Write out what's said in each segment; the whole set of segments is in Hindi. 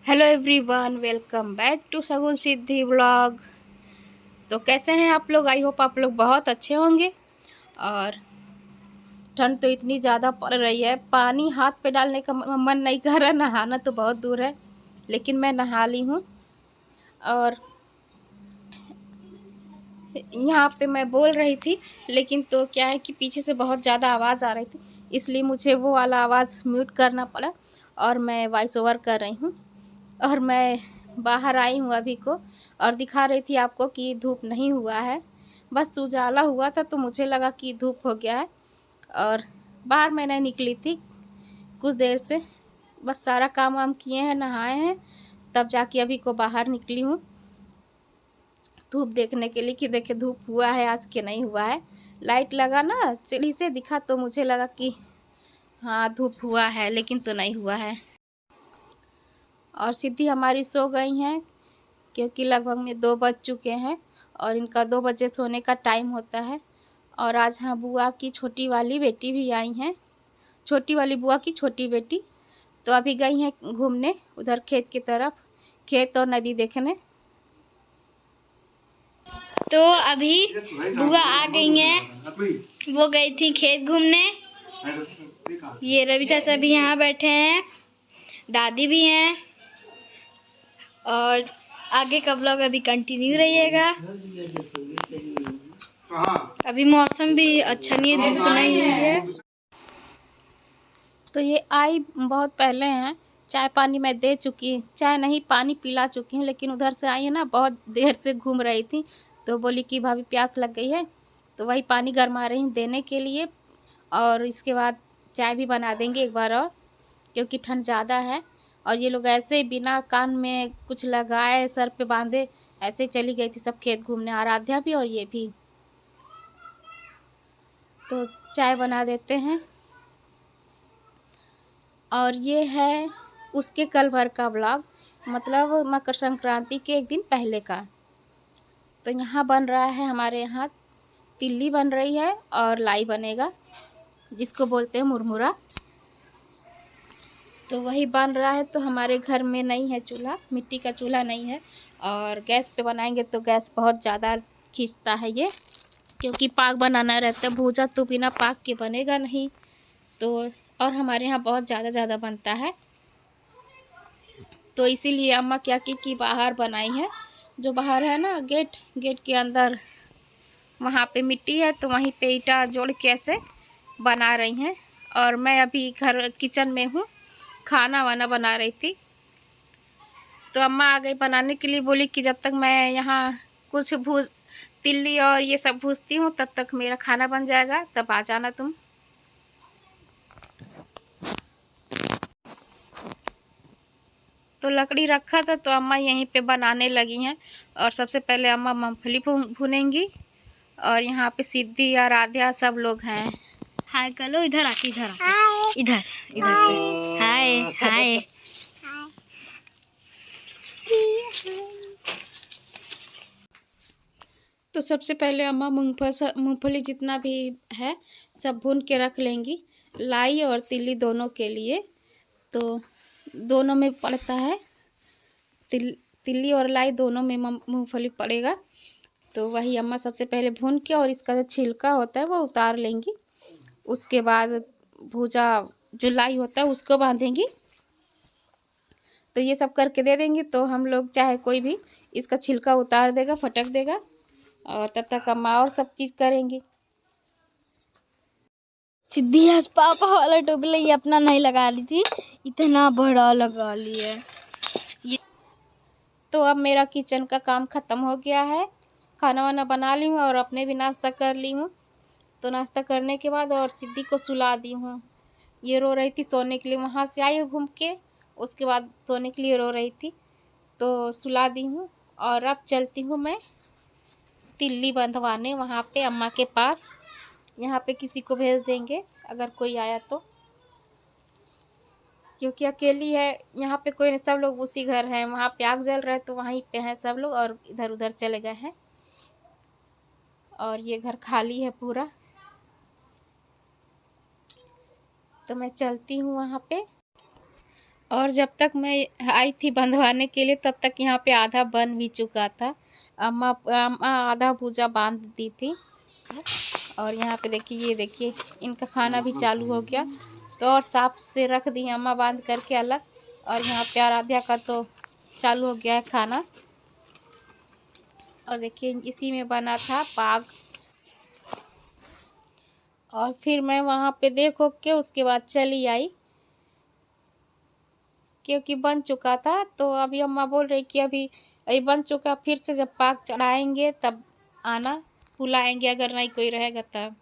Hello everyone, welcome back to Shagun Siddhi vlog. तो कैसे हैं आप लोग? आई होप आप लोग बहुत अच्छे होंगे। और ठंड तो इतनी ज़्यादा पड़ रही है, पानी हाथ पे डालने का मन नहीं कर रहा। नहाना तो बहुत दूर है, लेकिन मैं नहा ली हूँ। और यहाँ पे मैं बोल रही थी, लेकिन तो क्या है कि पीछे से बहुत ज़्यादा आवाज़ आ रही थी, इसलिए मुझे वो वाला आवाज़ म्यूट करना पड़ा और मैं वॉइस ओवर कर रही हूँ। और मैं बाहर आई हूँ अभी को, और दिखा रही थी आपको कि धूप नहीं हुआ है, बस उजाला हुआ था, तो मुझे लगा कि धूप हो गया है। और बाहर मैं नहीं निकली थी कुछ देर से, बस सारा काम वाम किए हैं, नहाए हैं, तब जाके अभी को बाहर निकली हूँ धूप देखने के लिए कि देखे धूप हुआ है आज के नहीं हुआ है। लाइट लगा ना, चिड़ी से दिखा तो मुझे लगा कि हाँ धूप हुआ है, लेकिन तो नहीं हुआ है। और सिद्धि हमारी सो गई हैं, क्योंकि लगभग में 2 बज चुके हैं और इनका 2 बजे सोने का टाइम होता है। और आज हाँ बुआ की छोटी वाली बेटी भी आई हैं, छोटी वाली बुआ की छोटी बेटी, तो अभी गई हैं घूमने उधर खेत की तरफ, खेत और नदी देखने। तो अभी बुआ आ गई हैं, वो गई थी खेत घूमने। ये रवि चाचा भी यहाँ बैठे हैं, दादी भी हैं, और आगे का ब्लॉग अभी कंटिन्यू रहिएगा। अभी मौसम भी अच्छा नहीं है, धूप नहीं है। तो ये आई बहुत पहले हैं, चाय पानी मैं दे चुकी, चाय नहीं पानी पिला चुकी हूँ, लेकिन उधर से आई है ना, बहुत देर से घूम रही थी, तो बोली कि भाभी प्यास लग गई है, तो वही पानी गरमा रही हूँ देने के लिए। और इसके बाद चाय भी बना देंगे एक बार और, क्योंकि ठंड ज़्यादा है। और ये लोग ऐसे बिना कान में कुछ लगाए सर पे बांधे ऐसे ही चली गई थी सब खेत घूमने, आराध्या भी और ये भी। तो चाय बना देते हैं। और ये है उसके कल भर का ब्लॉग, मतलब मकर संक्रांति के एक दिन पहले का। तो यहाँ बन रहा है, हमारे यहाँ तिल्ली बन रही है और लाई बनेगा, जिसको बोलते हैं मुरमुरा। तो वही बन रहा है। तो हमारे घर में नहीं है चूल्हा, मिट्टी का चूल्हा नहीं है, और गैस पे बनाएंगे तो गैस बहुत ज़्यादा खींचता है ये, क्योंकि पाक बनाना रहता है, भूजा तो बिना पाक के बनेगा नहीं। तो और हमारे यहाँ बहुत ज़्यादा बनता है, तो इसीलिए अम्मा क्या की कि बाहर बनाई है, जो बाहर है ना गेट के अंदर, वहाँ पे मिट्टी है, तो वहीं पे ईंटा जोड़ के ऐसे बना रही हैं। और मैं अभी घर किचन में हूँ, खाना वाना बना रही थी। तो अम्मा आ गई बनाने के लिए, बोली कि जब तक मैं यहाँ कुछ तिल्ली और ये सब भूजती हूँ, तब तक मेरा खाना बन जाएगा, तब आ जाना तुम। तो लकड़ी रखा था, तो अम्मा यहीं पे बनाने लगी हैं। और सबसे पहले अम्मा मूंगफली भूनेंगी, और यहाँ पे सिद्धि और आराध्या सब लोग हैं। हाय करो, इधर आके इधर इधर से हाय हाय। तो सबसे पहले अम्मा मूंगफली जितना भी है सब भून के रख लेंगी, लाई और तिल्ली दोनों के लिए। तो दोनों में पड़ता है, तिल्ली और लाई दोनों में मूंगफली पड़ेगा। तो वही अम्मा सबसे पहले भून के, और इसका जो छिलका होता है वो उतार लेंगी। उसके बाद भूजा जो लाई होता है उसको बांधेंगी। तो ये सब करके दे देंगे, तो हम लोग चाहे कोई भी इसका छिलका उतार देगा, फटक देगा, और तब तक अम्मा और सब चीज़ करेंगी। सिद्धि आज पापा वाला टोपला ये अपना नहीं लगा ली थी, इतना बड़ा लगा ली है ये। तो अब मेरा किचन का काम ख़त्म हो गया है, खाना वाना बना ली हूँ और अपने भी नाश्ता कर ली हूँ। तो नाश्ता करने के बाद और सिद्धि को सुला दी हूँ, ये रो रही थी सोने के लिए, वहाँ से आई हूँ घूम के, उसके बाद सोने के लिए रो रही थी, तो सुला दी हूँ। और अब चलती हूँ मैं तिल्ली बंधवाने वहाँ पे अम्मा के पास। यहाँ पे किसी को भेज देंगे अगर कोई आया तो, क्योंकि अकेली है यहाँ पे, कोई नहीं, सब लोग उसी घर हैं, वहाँ पे आग जल रहा है तो वहीं पे हैं सब लोग, और इधर उधर चले गए हैं, और ये घर खाली है पूरा। तो मैं चलती हूँ वहाँ पे। और जब तक मैं आई थी बंधवाने के लिए तब तक यहाँ पे आधा बन भी चुका था। अम्मा आधा भूजा बांध दी थी। और यहाँ पे देखिए, ये देखिए इनका खाना भी चालू हो गया। तो और साफ से रख दी अम्मा बांध करके अलग। और यहाँ पे आराध्या का तो चालू हो गया है खाना। और देखिए इसी में बना था पाग। और फिर मैं वहाँ पे देखो के उसके बाद चली आई, क्योंकि बन चुका था। तो अभी अम्मा बोल रही कि अभी बन चुका, फिर से जब पाग चढ़ाएंगे तब आना, बुलाएंगे अगर नहीं कोई रहेगा तब।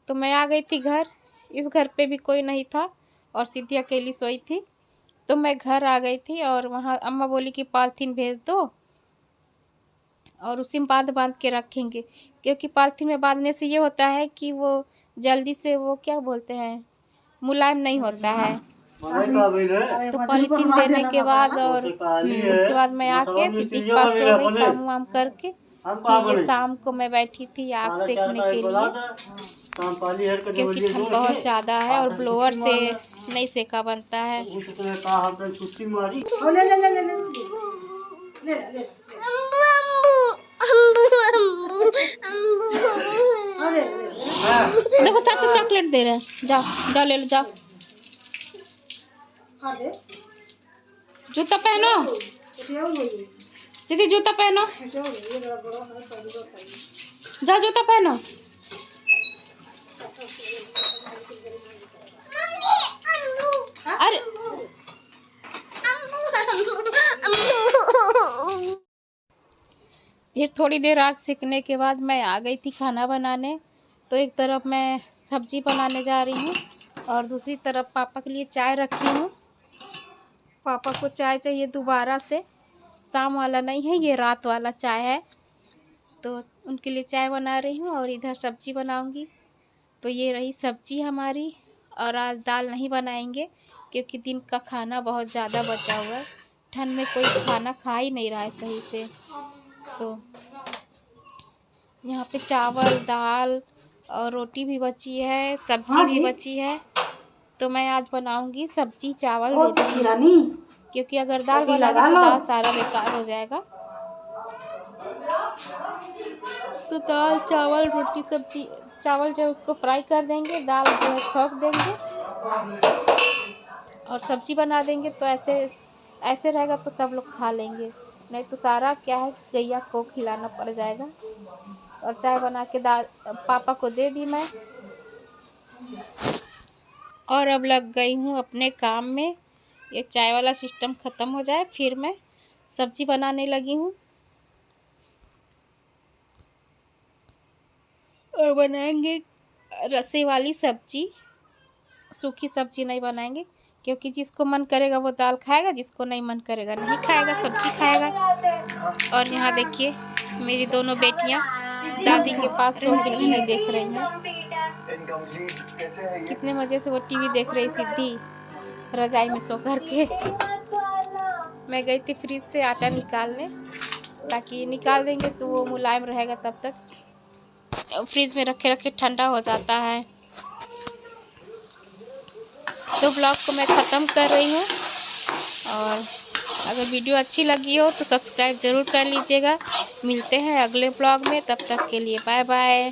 तो मैं आ गई थी घर। इस घर पे भी कोई नहीं था और सिद्धि अकेली सोई थी। तो मैं घर आ गई थी और वहाँ अम्मा बोली कि पॉलीथीन भेज दो और उसी में बांध के रखेंगे, क्योंकि पॉलीथीन में बांधने से ये होता है कि वो जल्दी से वो क्या बोलते हैं, मुलायम नहीं होता है। तो पॉलीथीन देने के बाद और उसके बाद मैं आके सिद्धि के पास सो गई काम वाम करके। फिर ये शाम को मैं बैठी थी आग सेकने के लिए, क्योंकि ठंड बहुत ज़्यादा है और ब्लोअर से नहीं सेका बनता है। देखो चाचा चॉकलेट दे रहे हैं, जाओ जाओ ले लो जाओ। जूता पहनो सीधी, जूता पहनो, जाओ जूता पहनो। अरे फिर थोड़ी देर आग सेकने के बाद मैं आ गई थी खाना बनाने। तो एक तरफ मैं सब्जी बनाने जा रही हूँ और दूसरी तरफ पापा के लिए चाय रखी हूँ। पापा को चाय चाहिए दोबारा से, शाम वाला नहीं है, ये रात वाला चाय है। तो उनके लिए चाय बना रही हूँ और इधर सब्जी बनाऊँगी। तो ये रही सब्जी हमारी। और आज दाल नहीं बनाएंगे क्योंकि दिन का खाना बहुत ज़्यादा बचा हुआ है। ठंड में कोई खाना खा ही नहीं रहा है सही से। तो यहाँ पे चावल दाल और रोटी भी बची है, सब्जी भी बची है। तो मैं आज बनाऊंगी सब्जी चावल रोटी, क्योंकि अगर दाल बनाऊंगी तो दाल सारा बेकार हो जाएगा। तो दाल चावल रोटी सब्जी, चावल जो है उसको फ्राई कर देंगे, दाल जो है छौंक देंगे और सब्जी बना देंगे। तो ऐसे रहेगा तो सब लोग खा लेंगे, नहीं तो सारा क्या है कि गैया को खिलाना पड़ जाएगा। और चाय बना के दाल पापा को दे दी मैं। और अब लग गई हूँ अपने काम में। ये चाय वाला सिस्टम ख़त्म हो जाए फिर मैं सब्जी बनाने लगी हूँ। और बनाएंगे रसे वाली सब्जी, सूखी सब्जी नहीं बनाएंगे, क्योंकि जिसको मन करेगा वो दाल खाएगा, जिसको नहीं मन करेगा नहीं खाएगा, सब्जी खाएगा। और यहाँ देखिए मेरी दोनों बेटियाँ दादी के पास सो के टीवी देख रही हैं। कितने मज़े से वो टीवी देख रही सिद्धि रजाई में सो कर के। मैं गई थी फ्रिज से आटा निकालने, ताकि निकाल देंगे तो वो मुलायम रहेगा, तब तक फ्रिज में रखे ठंडा हो जाता है। तो ब्लॉग को मैं ख़त्म कर रही हूँ। और अगर वीडियो अच्छी लगी हो तो सब्सक्राइब ज़रूर कर लीजिएगा। मिलते हैं अगले ब्लॉग में, तब तक के लिए बाय बाय।